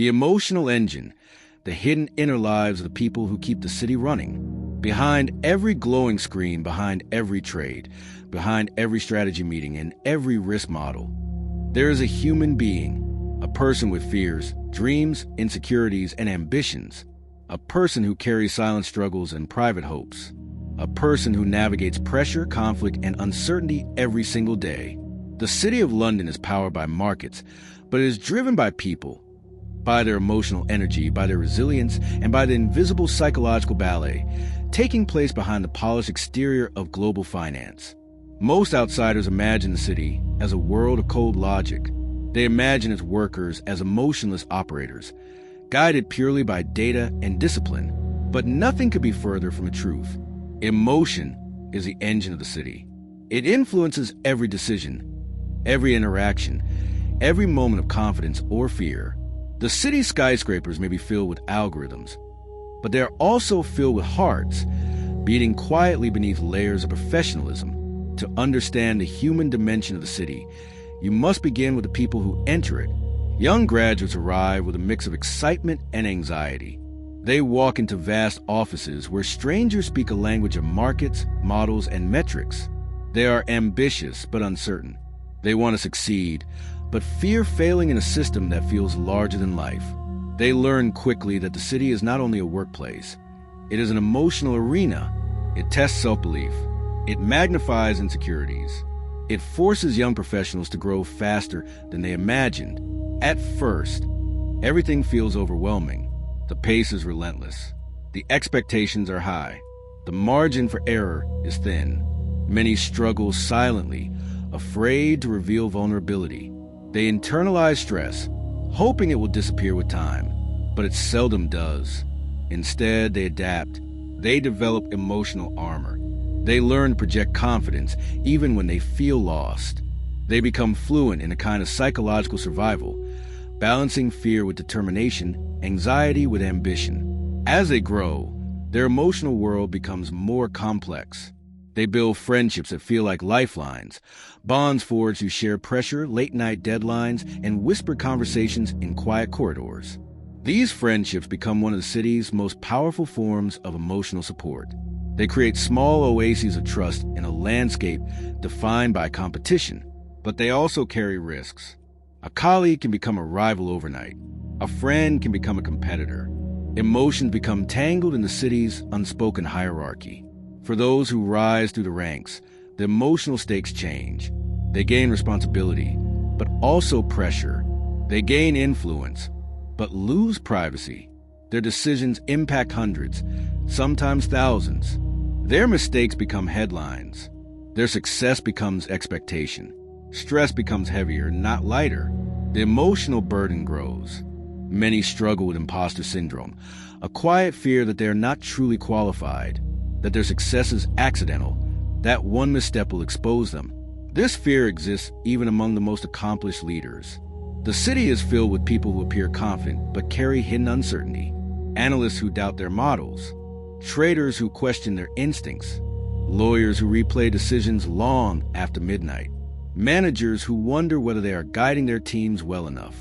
The emotional engine, the hidden inner lives of the people who keep the city running. Behind every glowing screen, behind every trade, behind every strategy meeting, and every risk model, there is a human being, a person with fears, dreams, insecurities, and ambitions, a person who carries silent struggles and private hopes, a person who navigates pressure, conflict, and uncertainty every single day. The City of London is powered by markets, but it is driven by people, by their emotional energy, by their resilience, and by the invisible psychological ballet taking place behind the polished exterior of global finance. Most outsiders imagine the city as a world of cold logic. They imagine its workers as emotionless operators, guided purely by data and discipline. But nothing could be further from the truth. Emotion is the engine of the city. It influences every decision, every interaction, every moment of confidence or fear. The city's skyscrapers may be filled with algorithms, but they are also filled with hearts, beating quietly beneath layers of professionalism. To understand the human dimension of the city, you must begin with the people who enter it. Young graduates arrive with a mix of excitement and anxiety. They walk into vast offices where strangers speak a language of markets, models, and metrics. They are ambitious but uncertain. They want to succeed, but fear failing in a system that feels larger than life. They learn quickly that the city is not only a workplace, it is an emotional arena. It tests self-belief. It magnifies insecurities. It forces young professionals to grow faster than they imagined. At first, everything feels overwhelming. The pace is relentless. The expectations are high. The margin for error is thin. Many struggle silently, afraid to reveal vulnerability. They internalize stress, hoping it will disappear with time, but it seldom does. Instead, they adapt. They develop emotional armor. They learn to project confidence even when they feel lost. They become fluent in a kind of psychological survival, balancing fear with determination, anxiety with ambition. As they grow, their emotional world becomes more complex. They build friendships that feel like lifelines, bonds forged through shared pressure, late-night deadlines, and whispered conversations in quiet corridors. These friendships become one of the city's most powerful forms of emotional support. They create small oases of trust in a landscape defined by competition, but they also carry risks. A colleague can become a rival overnight. A friend can become a competitor. Emotions become tangled in the city's unspoken hierarchy. For those who rise through the ranks, the emotional stakes change. They gain responsibility, but also pressure. They gain influence, but lose privacy. Their decisions impact hundreds, sometimes thousands. Their mistakes become headlines. Their success becomes expectation. Stress becomes heavier, not lighter. The emotional burden grows. Many struggle with imposter syndrome, a quiet fear that they are not truly qualified, that their success is accidental, that one misstep will expose them. This fear exists even among the most accomplished leaders. The city is filled with people who appear confident but carry hidden uncertainty, analysts who doubt their models, traders who question their instincts, lawyers who replay decisions long after midnight, managers who wonder whether they are guiding their teams well enough.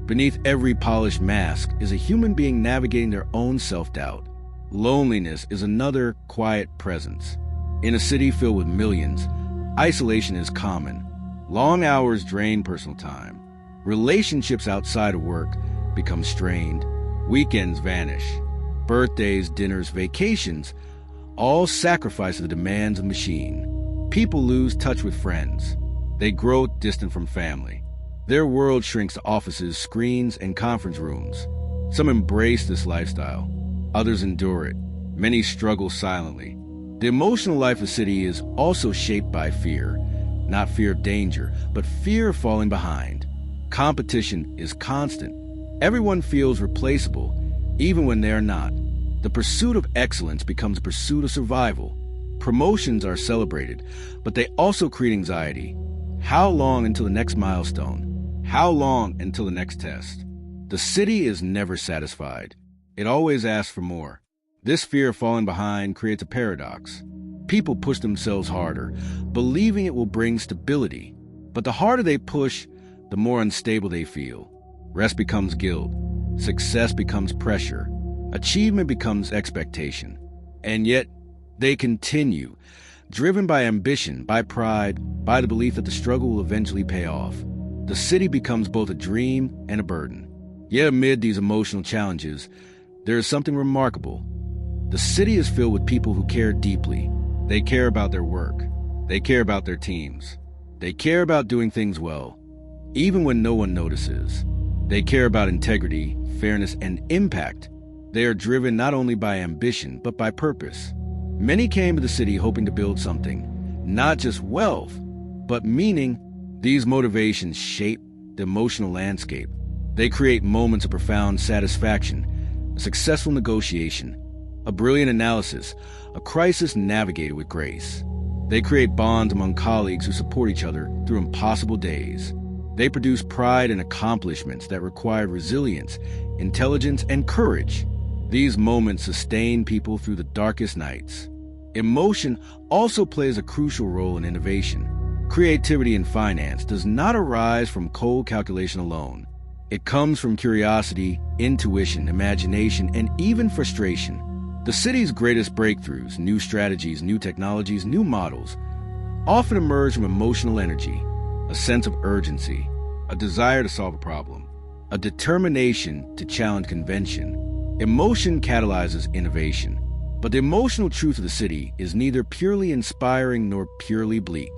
Beneath every polished mask is a human being navigating their own self-doubt. Loneliness is another quiet presence. In a city filled with millions, isolation is common. Long hours drain personal time. Relationships outside of work become strained. Weekends vanish. Birthdays, dinners, vacations, all sacrifice to the demands of the machine. People lose touch with friends. They grow distant from family. Their world shrinks to offices, screens, and conference rooms. Some embrace this lifestyle. Others endure it. Many struggle silently. The emotional life of the city is also shaped by fear. Not fear of danger, but fear of falling behind. Competition is constant. Everyone feels replaceable, even when they are not. The pursuit of excellence becomes a pursuit of survival. Promotions are celebrated, but they also create anxiety. How long until the next milestone? How long until the next test? The city is never satisfied. It always asks for more. This fear of falling behind creates a paradox. People push themselves harder, believing it will bring stability. But the harder they push, the more unstable they feel. Rest becomes guilt. Success becomes pressure. Achievement becomes expectation. And yet, they continue, driven by ambition, by pride, by the belief that the struggle will eventually pay off. The city becomes both a dream and a burden. Yet amid these emotional challenges, there is something remarkable. The city is filled with people who care deeply. They care about their work. They care about their teams. They care about doing things well, even when no one notices. They care about integrity, fairness, and impact. They are driven not only by ambition, but by purpose. Many came to the city hoping to build something, not just wealth, but meaning. These motivations shape the emotional landscape. They create moments of profound satisfaction, a successful negotiation, a brilliant analysis, a crisis navigated with grace. They create bonds among colleagues who support each other through impossible days. They produce pride in accomplishments that require resilience, intelligence, and courage. These moments sustain people through the darkest nights. Emotion also plays a crucial role in innovation. Creativity in finance does not arise from cold calculation alone. It comes from curiosity, intuition, imagination, and even frustration. The city's greatest breakthroughs, new strategies, new technologies, new models, often emerge from emotional energy, a sense of urgency, a desire to solve a problem, a determination to challenge convention. Emotion catalyzes innovation, but the emotional truth of the city is neither purely inspiring nor purely bleak.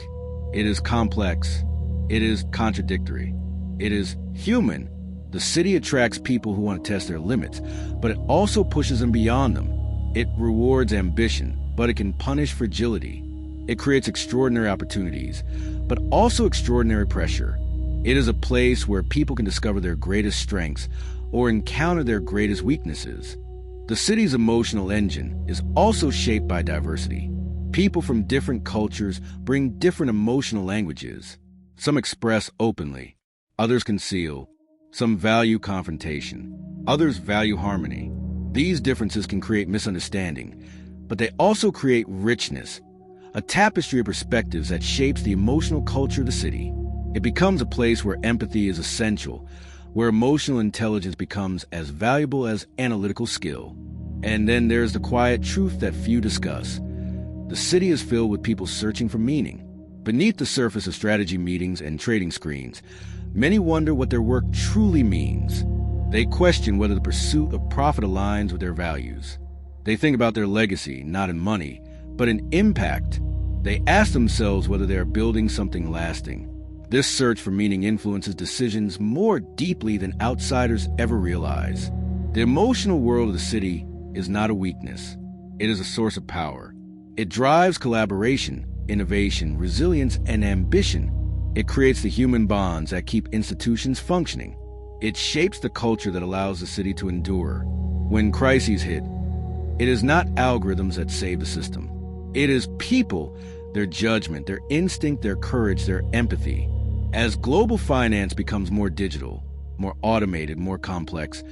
It is complex. It is contradictory. It is human. The city attracts people who want to test their limits, but it also pushes them beyond them. It rewards ambition, but it can punish fragility. It creates extraordinary opportunities, but also extraordinary pressure. It is a place where people can discover their greatest strengths or encounter their greatest weaknesses. The city's emotional engine is also shaped by diversity. People from different cultures bring different emotional languages. Some express openly, others conceal. Some value confrontation, others value harmony. These differences can create misunderstanding, but they also create richness, a tapestry of perspectives that shapes the emotional culture of the city. It becomes a place where empathy is essential, where emotional intelligence becomes as valuable as analytical skill. And then there's the quiet truth that few discuss. The city is filled with people searching for meaning. Beneath the surface of strategy meetings and trading screens, many wonder what their work truly means. They question whether the pursuit of profit aligns with their values. They think about their legacy, not in money, but in impact. They ask themselves whether they are building something lasting. This search for meaning influences decisions more deeply than outsiders ever realize. The emotional world of the city is not a weakness. It is a source of power. It drives collaboration, innovation, resilience, and ambition. It creates the human bonds that keep institutions functioning. It shapes the culture that allows the city to endure. When crises hit, it is not algorithms that save the system. It is people, their judgment, their instinct, their courage, their empathy. As global finance becomes more digital, more automated, more complex,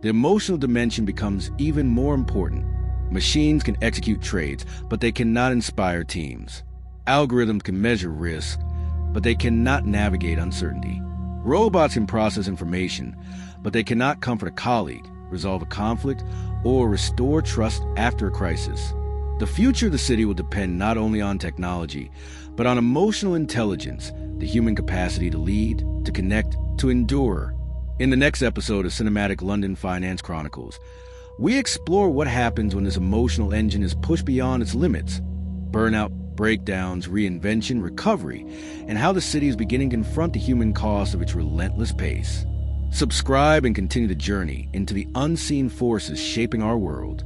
the emotional dimension becomes even more important. Machines can execute trades, but they cannot inspire teams. Algorithms can measure risk, but they cannot navigate uncertainty. Robots can process information, but they cannot comfort a colleague, resolve a conflict, or restore trust after a crisis. The future of the city will depend not only on technology, but on emotional intelligence, the human capacity to lead, to connect, to endure. In the next episode of Cinematic London Finance Chronicles, we explore what happens when this emotional engine is pushed beyond its limits. Burnout, breakdowns, reinvention, recovery, and how the city is beginning to confront the human cost of its relentless pace. Subscribe and continue the journey into the unseen forces shaping our world.